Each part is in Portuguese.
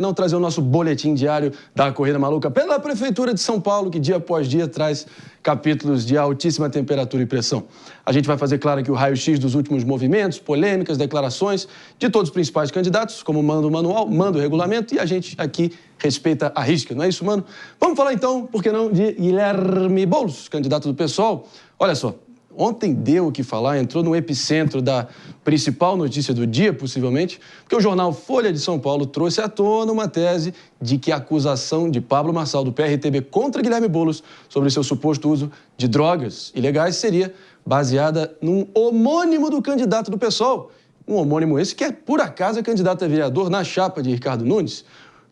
Não trazer o nosso boletim diário da Corrida Maluca pela Prefeitura de São Paulo, que dia após dia traz capítulos de altíssima temperatura e pressão. A gente vai fazer, claro, aqui o raio-x dos últimos movimentos, polêmicas, declarações de todos os principais candidatos, como manda o manual, manda o regulamento, e a gente aqui respeita a risca, não é isso, mano? Vamos falar então, por que não, de Guilherme Boulos, candidato do PSOL. Olha só, ontem deu o que falar, entrou no epicentro da principal notícia do dia, possivelmente, porque o jornal Folha de São Paulo trouxe à tona uma tese de que a acusação de Pablo Marçal, do PRTB, contra Guilherme Boulos sobre seu suposto uso de drogas ilegais seria baseada num homônimo do candidato do PSOL. Um homônimo esse que, por acaso, é candidato a vereador na chapa de Ricardo Nunes.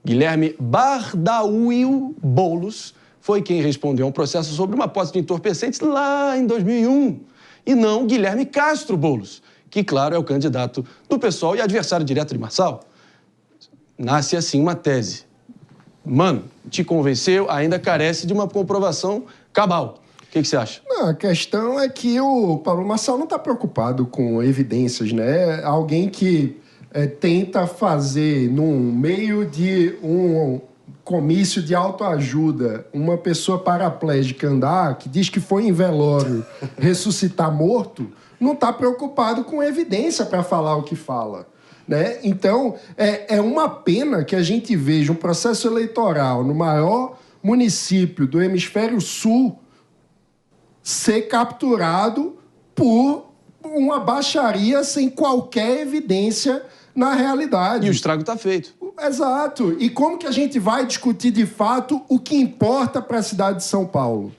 Guilherme Bardauil Boulos foi quem respondeu a um processo sobre uma posse de entorpecentes lá em 2001. E não Guilherme Castro Boulos, que, claro, é o candidato do PSOL e adversário direto de Marçal. Nasce assim uma tese. Mano, te convenceu, ainda carece de uma comprovação cabal. O que você acha? Não, a questão é que o Pablo Marçal não está preocupado com evidências, né? Alguém que tenta fazer, num meio de um comício de autoajuda, uma pessoa paraplégica andar, que diz que foi em velório ressuscitar morto, não está preocupado com evidência para falar o que fala, né? Então, é uma pena que a gente veja um processo eleitoral no maior município do hemisfério sul ser capturado por uma baixaria sem qualquer evidência na realidade. E o estrago está feito. Exato. E como que a gente vai discutir, de fato, o que importa para a cidade de São Paulo?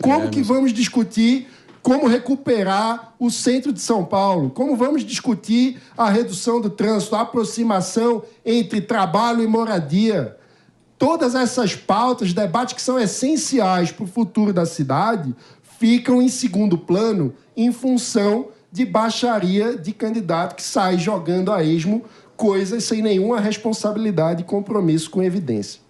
Como que vamos discutir como recuperar o centro de São Paulo? Como vamos discutir a redução do trânsito, a aproximação entre trabalho e moradia? Todas essas pautas, debates que são essenciais para o futuro da cidade, ficam em segundo plano em função de baixaria de candidato que sai jogando a esmo coisas sem nenhuma responsabilidade e compromisso com evidência.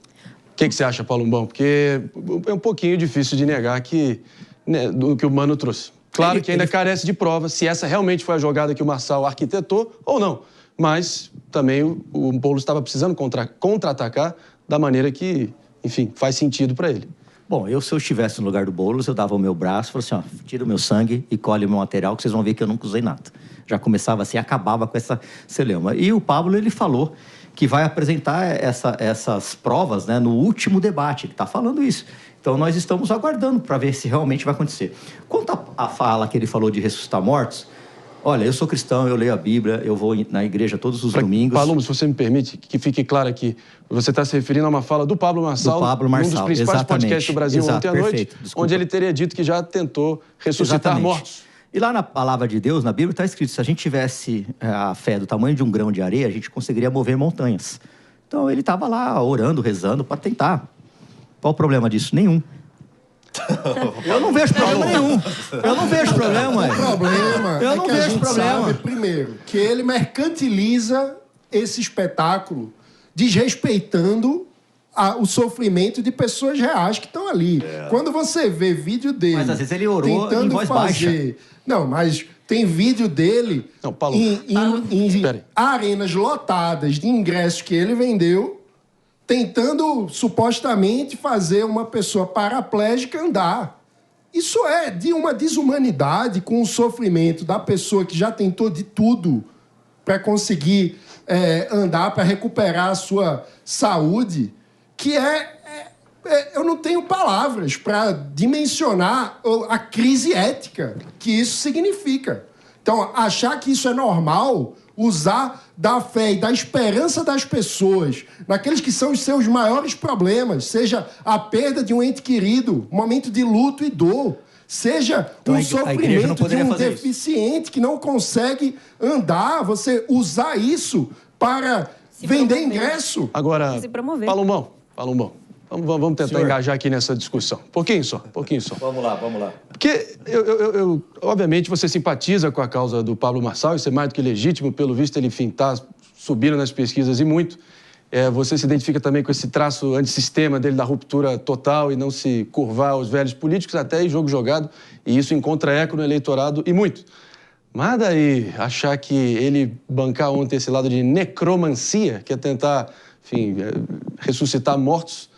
O que você acha, Paulo Umbão? Porque é um pouquinho difícil de negar que, né, do que o Mano trouxe. Claro que ainda carece de prova se essa realmente foi a jogada que o Marçal arquitetou ou não. Mas também o Boulos estava precisando contra-atacar da maneira que, enfim, faz sentido para ele. Bom, se eu estivesse no lugar do Boulos, eu dava o meu braço e falava assim, ó, tira o meu sangue e colhe o meu material, que vocês vão ver que eu nunca usei nada. Já começava assim, acabava com essa celeuma. E o Pablo, ele falou que vai apresentar essas provas, né, no último debate. Ele está falando isso. Então, nós estamos aguardando para ver se realmente vai acontecer. Quanto à fala que ele falou de ressuscitar mortos, olha, eu sou cristão, eu leio a Bíblia, eu vou na igreja todos os domingos. Paulo, se você me permite, que fique claro aqui, você está se referindo a uma fala do Pablo Marçal, um dos principais podcasts do Brasil ontem à noite, onde ele teria dito que já tentou ressuscitar mortos. E lá na palavra de Deus, na Bíblia, está escrito, se a gente tivesse a fé do tamanho de um grão de areia, a gente conseguiria mover montanhas. Então, ele estava lá orando, rezando para tentar. Qual o problema disso? Nenhum. Eu não vejo problema nenhum. Eu não vejo problema. O problema eu não que vejo a gente problema. sabe, primeiro, que ele mercantiliza esse espetáculo desrespeitando o sofrimento de pessoas reais que estão ali. Quando você vê vídeo dele... Mas às vezes ele orou em voz baixa. Não, mas tem vídeo dele Paulo, em arenas lotadas de ingressos que ele vendeu, tentando supostamente fazer uma pessoa paraplégica andar. Isso é de uma desumanidade com o sofrimento da pessoa que já tentou de tudo para conseguir andar, para recuperar a sua saúde, que eu não tenho palavras para dimensionar a crise ética que isso significa. Então, achar que isso é normal, usar da fé e da esperança das pessoas naqueles que são os seus maiores problemas, seja a perda de um ente querido, um momento de luto e dor, seja então, um sofrimento de um deficiente que não consegue andar, você usar isso para vender ingresso. Agora, Paulo Umbão, vamos tentar engajar aqui nessa discussão. Pouquinho só. Vamos lá. Porque, obviamente, você simpatiza com a causa do Pablo Marçal, isso é mais do que legítimo, pelo visto ele, enfim, está subindo nas pesquisas e muito. Você se identifica também com esse traço antissistema dele, da ruptura total e não se curvar aos velhos políticos, até em jogo jogado, e isso encontra eco no eleitorado e muito. Mas daí, achar que ele bancar ontem esse lado de necromancia, que é tentar enfim, ressuscitar mortos.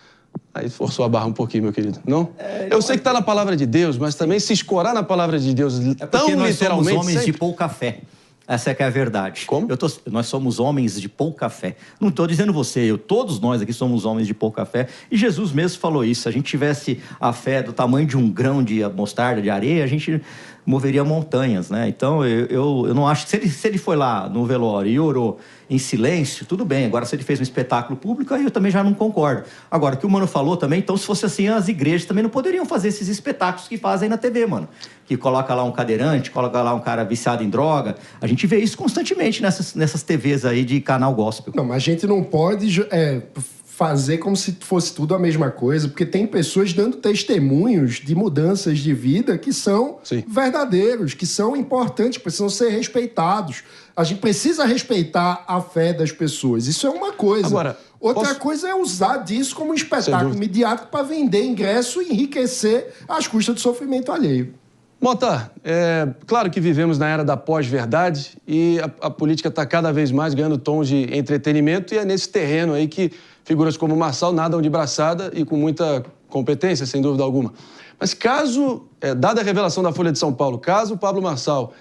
Aí forçou a barra um pouquinho, meu querido. Não? Eu sei que está na palavra de Deus, mas também se escorar na palavra de Deus tão literalmente... nós somos homens sempre... de pouca fé. Essa é que é a verdade. Como? Nós somos homens de pouca fé. Não estou dizendo você, todos nós aqui somos homens de pouca fé. E Jesus mesmo falou isso. Se a gente tivesse a fé do tamanho de um grão de mostarda, de areia, a gente moveria montanhas, né? Então, eu não acho que se ele foi lá no velório e orou em silêncio, tudo bem. Agora, se ele fez um espetáculo público, aí eu também já não concordo. Agora, o que o Mano falou também, então, se fosse assim, as igrejas também não poderiam fazer esses espetáculos que fazem na TV, mano. Que coloca lá um cadeirante, coloca lá um cara viciado em droga. A gente vê isso constantemente nessas TVs aí de canal gospel. Não, mas a gente não pode fazer como se fosse tudo a mesma coisa, porque tem pessoas dando testemunhos de mudanças de vida que são verdadeiros, que são importantes, precisam ser respeitados. A gente precisa respeitar a fé das pessoas. Isso é uma coisa. Agora, outra coisa é usar disso como um espetáculo midiático para vender ingresso e enriquecer às custas do sofrimento alheio. Mota, claro que vivemos na era da pós-verdade e a política está cada vez mais ganhando tons de entretenimento e é nesse terreno aí que figuras como o Marçal nadam de braçada e com muita competência, sem dúvida alguma. Mas caso, dada a revelação da Folha de São Paulo, caso o Pablo Marçal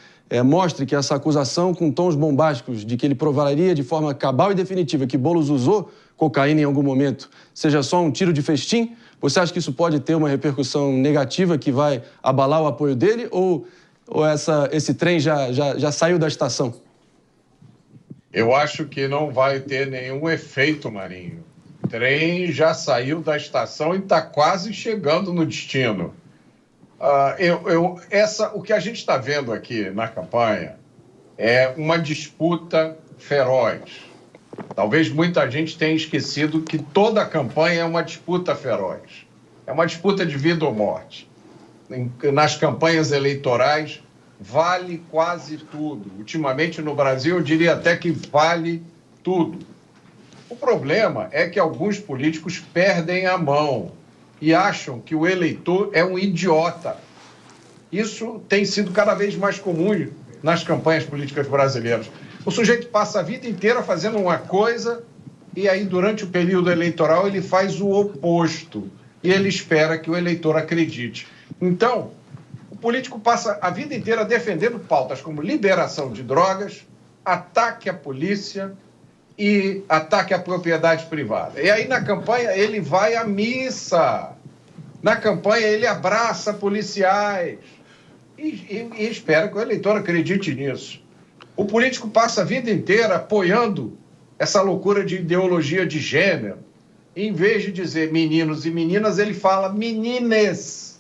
mostre que essa acusação com tons bombásticos de que ele provaria de forma cabal e definitiva que Boulos usou cocaína em algum momento seja só um tiro de festim, você acha que isso pode ter uma repercussão negativa que vai abalar o apoio dele ou esse trem já saiu da estação? Eu acho que não vai ter nenhum efeito, Marinho. O trem já saiu da estação e está quase chegando no destino. O que a gente está vendo aqui na campanha é uma disputa feroz. Talvez muita gente tenha esquecido que toda a campanha é uma disputa feroz. É uma disputa de vida ou morte. Nas campanhas eleitorais, vale quase tudo. Ultimamente, no Brasil, eu diria até que vale tudo. O problema é que alguns políticos perdem a mão e acham que o eleitor é um idiota. Isso tem sido cada vez mais comum nas campanhas políticas brasileiras. O sujeito passa a vida inteira fazendo uma coisa e aí, durante o período eleitoral, ele faz o oposto. E ele espera que o eleitor acredite. Então, o político passa a vida inteira defendendo pautas como liberação de drogas, ataque à polícia e ataque à propriedade privada. E aí, na campanha, ele vai à missa. Na campanha, ele abraça policiais e espera que o eleitor acredite nisso. O político passa a vida inteira apoiando essa loucura de ideologia de gênero. Em vez de dizer meninos e meninas, ele fala menines.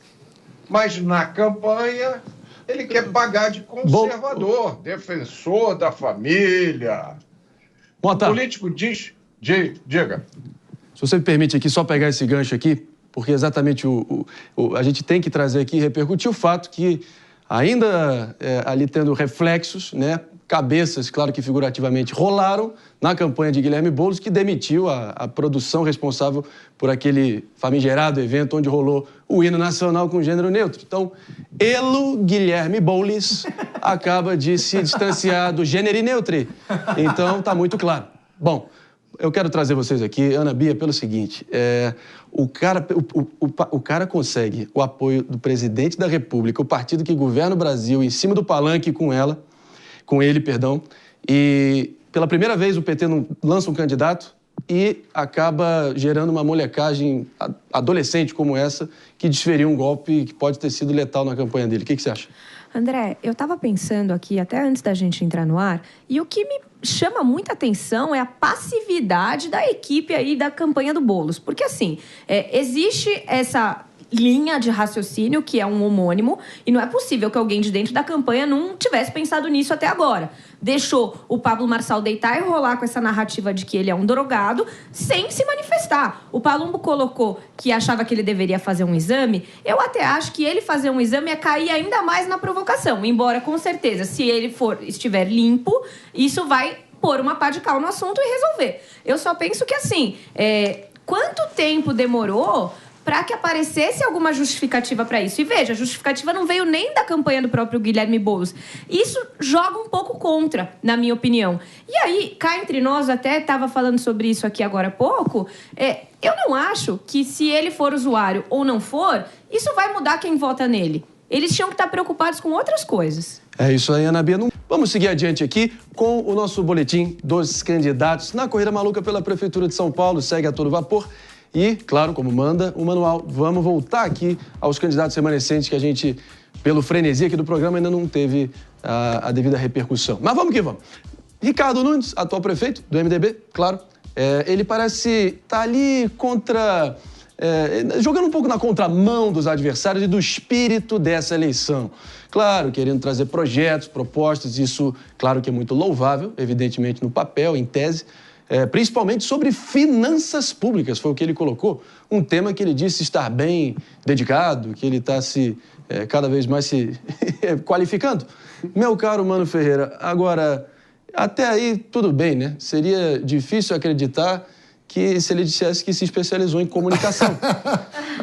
Mas na campanha, ele quer pagar de conservador, defensor da família. O político diz... Diga. Se você me permite aqui, só pegar esse gancho aqui, porque exatamente a gente tem que trazer aqui e repercutir o fato que ainda ali tendo reflexos, né? Cabeças, claro que figurativamente, rolaram na campanha de Guilherme Boulos, que demitiu a produção responsável por aquele famigerado evento onde rolou o hino nacional com gênero neutro. Então, Guilherme Boulos acaba de se distanciar do gênero neutro. Então, tá muito claro. Bom, eu quero trazer vocês aqui, Ana Bia, pelo seguinte. O cara consegue o apoio do presidente da República, o partido que governa o Brasil, em cima do palanque com ele, e pela primeira vez o PT não lança um candidato e acaba gerando uma molecagem adolescente como essa que desferiu um golpe que pode ter sido letal na campanha dele. O que você acha? André, eu estava pensando aqui, até antes da gente entrar no ar, e o que me chama muita atenção é a passividade da equipe aí da campanha do Boulos. Porque, assim, existe essa linha de raciocínio, que é um homônimo, e não é possível que alguém de dentro da campanha não tivesse pensado nisso até agora. Deixou o Pablo Marçal deitar e rolar com essa narrativa de que ele é um drogado, sem se manifestar. O Palumbo colocou que achava que ele deveria fazer um exame. Eu até acho que ele fazer um exame é cair ainda mais na provocação, embora, com certeza, se ele estiver limpo, isso vai pôr uma pá de cal no assunto e resolver. Eu só penso que, assim, quanto tempo demorou para que aparecesse alguma justificativa para isso. E veja, a justificativa não veio nem da campanha do próprio Guilherme Boulos. Isso joga um pouco contra, na minha opinião. E aí, cá entre nós, até estava falando sobre isso aqui agora há pouco, eu não acho que se ele for usuário ou não for, isso vai mudar quem vota nele. Eles tinham que estar preocupados com outras coisas. É isso aí, Ana Bia. Vamos seguir adiante aqui com o nosso boletim dos candidatos na Corrida Maluca pela Prefeitura de São Paulo. Segue a todo vapor. E, claro, como manda o manual, vamos voltar aqui aos candidatos remanescentes que a gente, pelo frenesi aqui do programa, ainda não teve a devida repercussão. Mas vamos que vamos. Ricardo Nunes, atual prefeito do MDB, claro, ele parece estar ali jogando um pouco na contramão dos adversários e do espírito dessa eleição. Claro, querendo trazer projetos, propostas, isso, claro que é muito louvável, evidentemente no papel, em tese, principalmente sobre finanças públicas, foi o que ele colocou, um tema que ele disse estar bem dedicado, que ele está cada vez mais se qualificando. Meu caro Mano Ferreira, agora, até aí tudo bem, né? Seria difícil acreditar que se ele dissesse que se especializou em comunicação.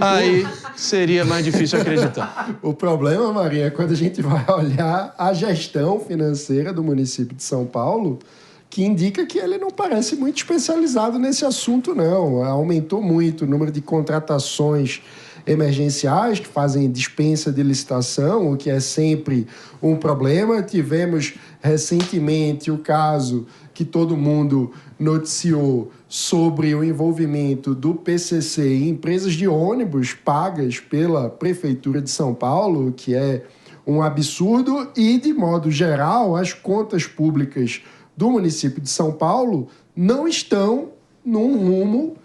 Aí seria mais difícil acreditar. O problema, Marinha, é quando a gente vai olhar a gestão financeira do município de São Paulo, que indica que ele não parece muito especializado nesse assunto, não. Aumentou muito o número de contratações emergenciais que fazem dispensa de licitação, o que é sempre um problema. Tivemos recentemente o caso que todo mundo noticiou sobre o envolvimento do PCC em empresas de ônibus pagas pela Prefeitura de São Paulo, que é um absurdo, e, de modo geral, as contas públicas do município de São Paulo não estão num rumo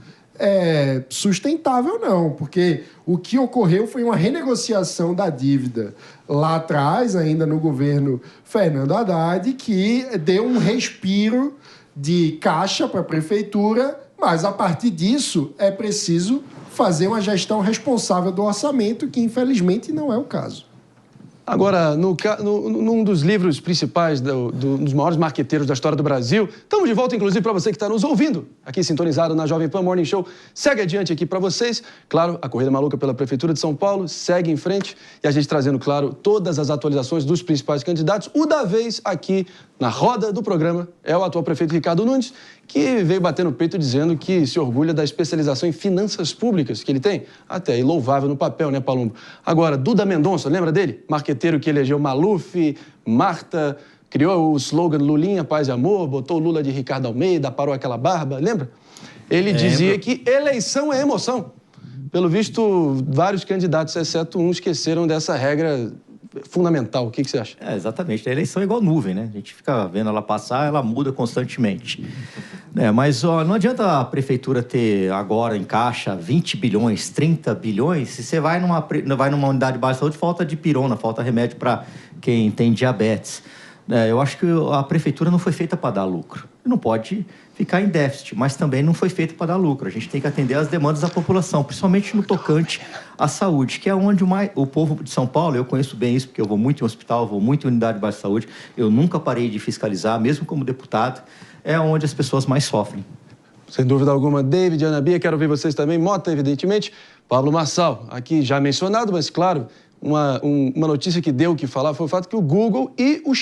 sustentável, não, porque o que ocorreu foi uma renegociação da dívida lá atrás, ainda no governo Fernando Haddad, que deu um respiro de caixa para a prefeitura, mas a partir disso é preciso fazer uma gestão responsável do orçamento, que infelizmente não é o caso. Agora, num dos livros principais dos maiores marqueteiros da história do Brasil, estamos de volta, inclusive, para você que está nos ouvindo, aqui sintonizado na Jovem Pan Morning Show. Segue adiante aqui para vocês. Claro, a Corrida Maluca pela Prefeitura de São Paulo segue em frente e a gente trazendo, claro, todas as atualizações dos principais candidatos. O da vez aqui na roda do programa é o atual prefeito Ricardo Nunes, que veio bater no peito dizendo que se orgulha da especialização em finanças públicas que ele tem. Até aí, louvável no papel, né, Palumbo? Agora, Duda Mendonça, lembra dele? Marqueteiro que elegeu Maluf, Marta, criou o slogan Lulinha, Paz e Amor, botou o Lula de Ricardo Almeida, parou aquela barba, lembra? Ele dizia que eleição é emoção. Pelo visto, vários candidatos, exceto um, esqueceram dessa regra fundamental. O que você acha? Exatamente. A eleição é igual nuvem, né? A gente fica vendo ela passar, ela muda constantemente. Mas não adianta a prefeitura ter agora em caixa 20 bilhões, 30 bilhões, se você vai numa unidade básica de saúde, falta dipirona, falta remédio para quem tem diabetes. Eu acho que a prefeitura não foi feita para dar lucro. Não pode ficar em déficit, mas também não foi feita para dar lucro. A gente tem que atender às demandas da população, principalmente no tocante à saúde, que é onde o povo de São Paulo, eu conheço bem isso, porque eu vou muito em hospital, vou muito em unidade básica de saúde, eu nunca parei de fiscalizar, mesmo como deputado, é onde as pessoas mais sofrem. Sem dúvida alguma. David, Ana Bia, quero ouvir vocês também. Mota, evidentemente. Pablo Marçal, aqui já mencionado, mas claro, uma notícia que deu o que falar foi o fato que o Google e o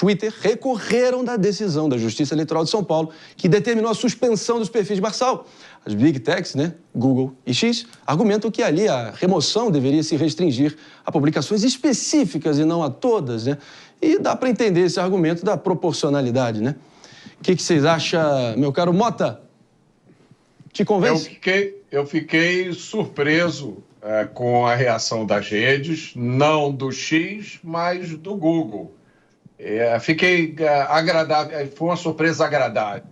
Twitter, recorreram da decisão da Justiça Eleitoral de São Paulo, que determinou a suspensão dos perfis de Marçal. As Big Techs, né, Google e X, argumentam que ali a remoção deveria se restringir a publicações específicas e não a todas, né? E dá para entender esse argumento da proporcionalidade, né? O que vocês acham, meu caro Mota? Te convence? Eu fiquei surpreso com a reação das redes, não do X, mas do Google. Fiquei agradável, foi uma surpresa agradável.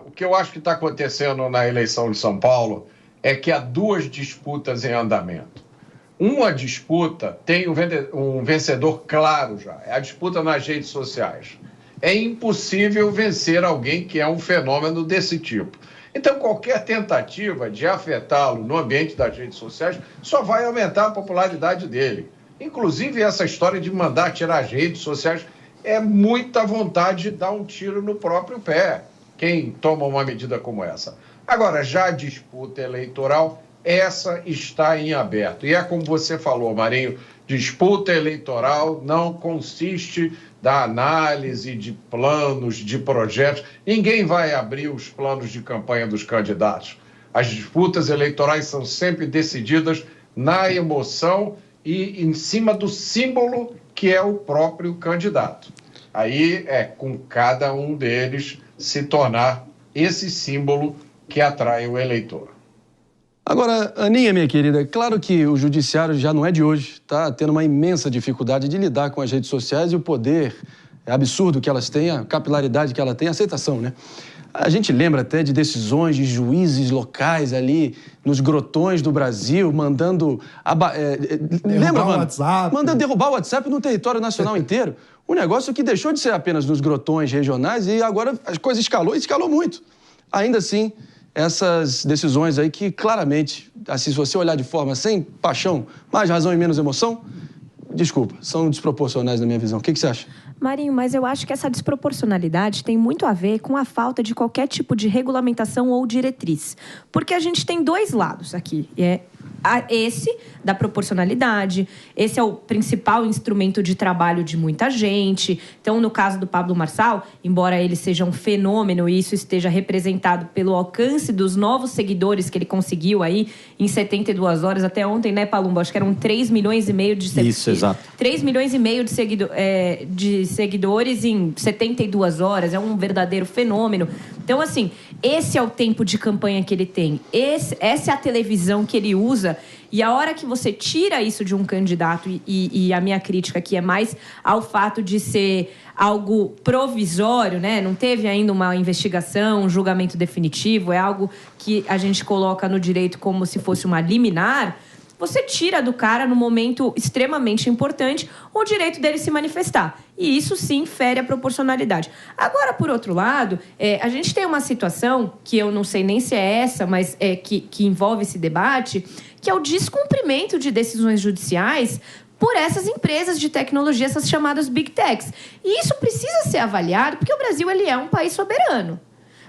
O que eu acho que está acontecendo na eleição de São Paulo é que há duas disputas em andamento. Uma disputa tem um vencedor claro já, é a disputa nas redes sociais. É impossível vencer alguém que é um fenômeno desse tipo. Então, qualquer tentativa de afetá-lo no ambiente das redes sociais só vai aumentar a popularidade dele. Inclusive, essa história de mandar tirar as redes sociais é muita vontade de dar um tiro no próprio pé, quem toma uma medida como essa. Agora, já a disputa eleitoral essa está em aberto. E é como você falou, Marinho, disputa eleitoral não consiste da análise de planos, de projetos. Ninguém vai abrir os planos de campanha dos candidatos. As disputas eleitorais são sempre decididas na emoção e em cima do símbolo que é o próprio candidato. Aí é com cada um deles se tornar esse símbolo que atrai o eleitor. Agora, Aninha, minha querida, é claro que o judiciário já não é de hoje, está tendo uma imensa dificuldade de lidar com as redes sociais e o poder absurdo que elas têm, a capilaridade que ela tem, a aceitação, né? A gente lembra até de decisões de juízes locais ali nos grotões do Brasil, mandando... lembra, mano? WhatsApp. Mandando derrubar o WhatsApp no território nacional inteiro. Um negócio que deixou de ser apenas nos grotões regionais e agora as coisas escalou muito. Ainda assim, essas decisões aí que claramente, assim, se você olhar de forma sem paixão, mais razão e menos emoção, desculpa, são desproporcionais na minha visão. O que você acha? Marinho, mas eu acho que essa desproporcionalidade tem muito a ver com a falta de qualquer tipo de regulamentação ou diretriz. Porque a gente tem dois lados aqui. Esse da proporcionalidade, esse é o principal instrumento de trabalho de muita gente. Então, no caso do Pablo Marçal, embora ele seja um fenômeno e isso esteja representado pelo alcance dos novos seguidores que ele conseguiu aí em 72 horas, até ontem, né, Palumbo? Acho que eram 3,5 milhões de seguidores. Isso, exato. 3,5 milhões de seguidores em 72 horas, é um verdadeiro fenômeno. Então, assim, esse é o tempo de campanha que ele tem, essa é a televisão que ele usa, e a hora que você tira isso de um candidato, e a minha crítica aqui é mais ao fato de ser algo provisório, né? Não teve ainda uma investigação, um julgamento definitivo, é algo que a gente coloca no direito como se fosse uma liminar. Você tira do cara, num momento extremamente importante, o direito dele se manifestar. E isso, sim, fere a proporcionalidade. Agora, por outro lado, a gente tem uma situação, que eu não sei nem se é essa, mas que envolve esse debate, que é o descumprimento de decisões judiciais por essas empresas de tecnologia, essas chamadas Big Techs. E isso precisa ser avaliado, porque o Brasil ele é um país soberano.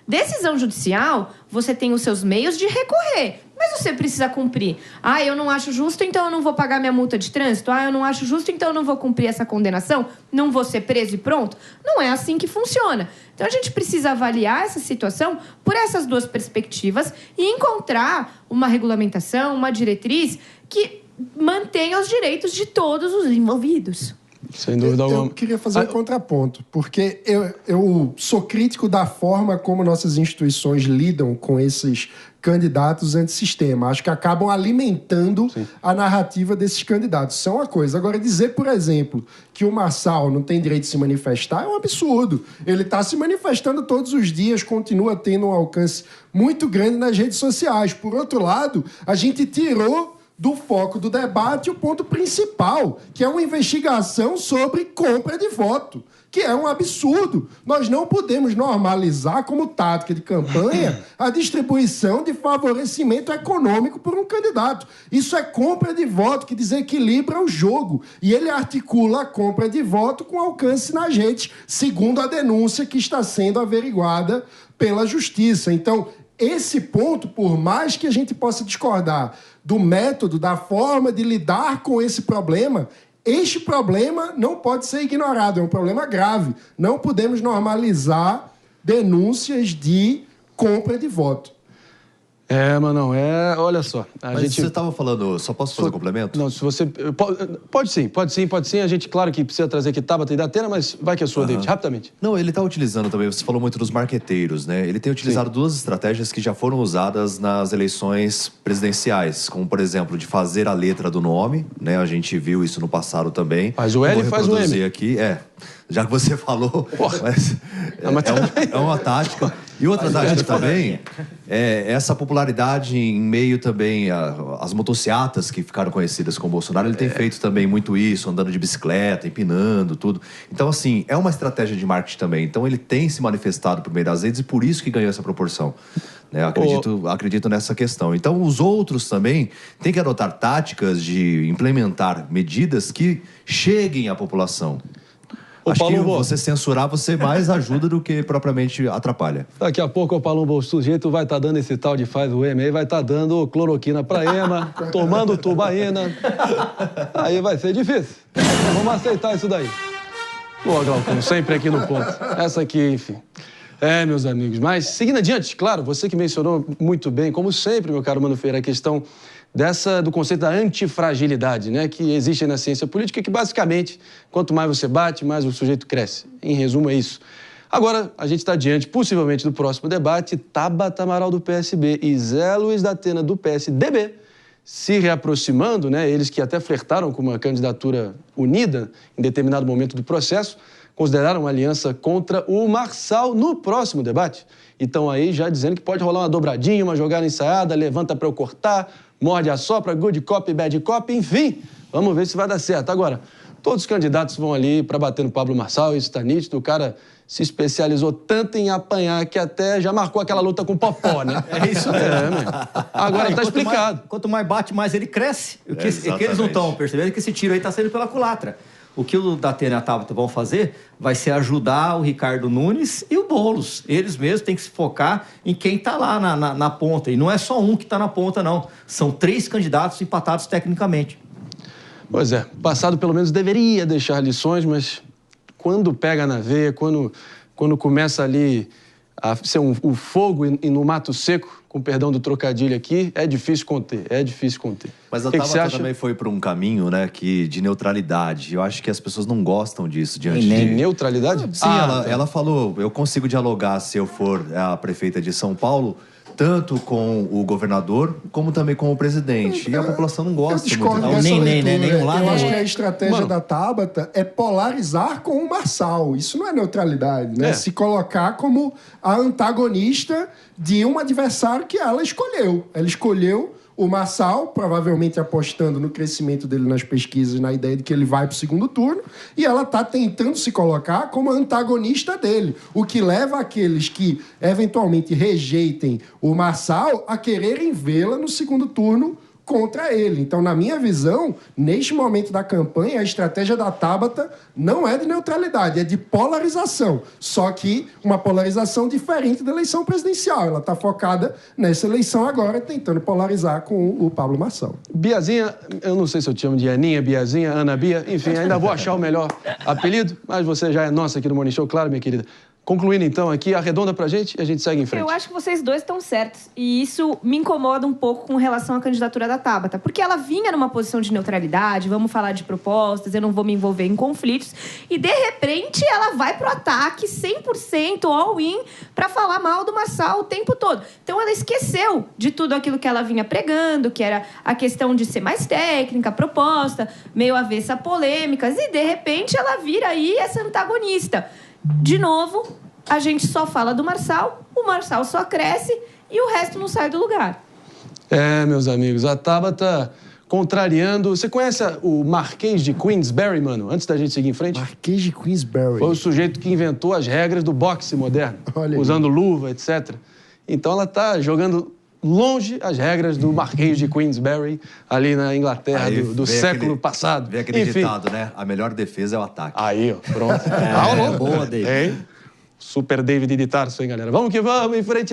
Decisão judicial, você tem os seus meios de recorrer, mas você precisa cumprir. Ah, eu não acho justo, então eu não vou pagar minha multa de trânsito. Ah, eu não acho justo, então eu não vou cumprir essa condenação. Não vou ser preso e pronto. Não é assim que funciona. Então a gente precisa avaliar essa situação por essas duas perspectivas e encontrar uma regulamentação, uma diretriz que mantenha os direitos de todos os envolvidos. Sem dúvida alguma. Eu queria fazer um contraponto, porque eu sou crítico da forma como nossas instituições lidam com esses candidatos antissistema. Acho que acabam alimentando a narrativa desses candidatos. Isso é uma coisa. Agora, dizer, por exemplo, que o Marçal não tem direito de se manifestar é um absurdo. Ele está se manifestando todos os dias, continua tendo um alcance muito grande nas redes sociais. Por outro lado, a gente tirou do foco do debate o ponto principal, que é uma investigação sobre compra de voto, que é um absurdo. Nós não podemos normalizar como tática de campanha a distribuição de favorecimento econômico por um candidato. Isso é compra de voto que desequilibra o jogo. E ele articula a compra de voto com alcance nas redes, segundo a denúncia que está sendo averiguada pela Justiça. Então, esse ponto, por mais que a gente possa discordar do método, da forma de lidar com esse problema, este problema não pode ser ignorado, é um problema grave. Não podemos normalizar denúncias de compra de voto. Mas olha só. Mas você estava falando, só posso fazer um complemento? Não, se você... Pode sim. A gente, claro que precisa trazer aqui Tabata e Datena, mas vai que é sua, David, rapidamente. Não, ele está utilizando também, você falou muito dos marqueteiros, né? Ele tem utilizado duas estratégias que já foram usadas nas eleições presidenciais, como, por exemplo, de fazer a letra do nome, né? A gente viu isso no passado também. Faz o L e faz o M. Aqui, já que você falou, mas é uma tática. E outra tática também é essa popularidade em meio também às motocicletas que ficaram conhecidas com o Bolsonaro. Ele tem feito também muito isso, andando de bicicleta, empinando, tudo. Então, assim, é uma estratégia de marketing também. Então, ele tem se manifestado por meio das redes e por isso que ganhou essa proporção. Né? Acredito nessa questão. Então, os outros também têm que adotar táticas de implementar medidas que cheguem à população. Acho que você censurar, você mais ajuda do que propriamente atrapalha. Daqui a pouco, o Palumbo, o sujeito vai estar dando esse tal de faz o EMA, vai estar dando cloroquina pra Ema, tomando tubaína. Aí vai ser difícil. Vamos aceitar isso daí. Boa, Glaucon, sempre aqui no ponto. Essa aqui, enfim. Meus amigos. Mas, seguindo adiante, claro, você que mencionou muito bem, como sempre, meu caro Mano Ferreira, a questão do conceito da antifragilidade, né, que existe na ciência política, que basicamente, quanto mais você bate, mais o sujeito cresce. Em resumo, é isso. Agora, a gente está diante, possivelmente, do próximo debate, Tabata Amaral do PSB e Zé Luiz da Atena do PSDB, se reaproximando, né, eles que até flertaram com uma candidatura unida em determinado momento do processo, consideraram uma aliança contra o Marçal no próximo debate. E estão aí já dizendo que pode rolar uma dobradinha, uma jogada ensaiada, levanta para eu cortar, morde a sopra, good cop, bad cop, enfim. Vamos ver se vai dar certo. Agora, todos os candidatos vão ali para bater no Pablo Marçal, isso está nítido. O cara se especializou tanto em apanhar que até já marcou aquela luta com o Popó, né? É isso mesmo. Agora está explicado. Quanto mais bate, mais ele cresce. O que eles não estão percebendo é que esse tiro aí está saindo pela culatra. O que o Datena e a Tabata vão fazer vai ser ajudar o Ricardo Nunes e o Boulos. Eles mesmos têm que se focar em quem está lá na ponta. E não é só um que está na ponta, não. São 3 candidatos empatados tecnicamente. Pois é. O passado, pelo menos, deveria deixar lições, mas quando pega na veia, quando começa ali a ser o fogo e no mato seco, com perdão do trocadilho aqui, é difícil conter, Mas a Tabata também foi por um caminho, né, de neutralidade. Eu acho que as pessoas não gostam disso. De neutralidade? Sim, ela falou, eu consigo dialogar se eu for a prefeita de São Paulo, tanto com o governador, como também com o presidente. E a população não gosta muito. Nem lá. Eu acho que a estratégia da Tabata é polarizar com o Marçal. Isso não é neutralidade, né? Se colocar como a antagonista de um adversário que ela escolheu. Ela escolheu o Marçal, provavelmente apostando no crescimento dele nas pesquisas, na ideia de que ele vai para o segundo turno, e ela está tentando se colocar como antagonista dele, o que leva aqueles que eventualmente rejeitem o Marçal a quererem vê-la no segundo turno contra ele. Então, na minha visão, neste momento da campanha, a estratégia da Tabata não é de neutralidade, é de polarização. Só que uma polarização diferente da eleição presidencial. Ela está focada nessa eleição agora, tentando polarizar com o Pablo Marçal. Biazinha, eu não sei se eu te chamo de Aninha, Biazinha, Ana Bia, enfim, ainda vou achar o melhor apelido, mas você já é nossa aqui no Morning Show, claro, minha querida. Concluindo, então, aqui, arredonda pra gente e a gente segue em frente. Eu acho que vocês dois estão certos. E isso me incomoda um pouco com relação à candidatura da Tabata. Porque ela vinha numa posição de neutralidade, vamos falar de propostas, eu não vou me envolver em conflitos. E, de repente, ela vai pro ataque 100% all-in pra falar mal do Marçal o tempo todo. Então, ela esqueceu de tudo aquilo que ela vinha pregando, que era a questão de ser mais técnica, proposta, meio avessa a polêmicas. E, de repente, ela vira aí essa antagonista. De novo, a gente só fala do Marçal, o Marçal só cresce e o resto não sai do lugar. Meus amigos, a Tabata contrariando... Você conhece o Marquês de Queensberry, mano? Antes da gente seguir em frente? Marquês de Queensberry. Foi o sujeito que inventou as regras do boxe moderno. Usando luva, etc. Então ela tá jogando longe as regras do Marquês de Queensberry, ali na Inglaterra do século passado. Vem aquele ditado, né? A melhor defesa é o ataque. Aí, ó, pronto. Boa, David. Super David de Tarso, hein, galera? Vamos que vamos, em frente.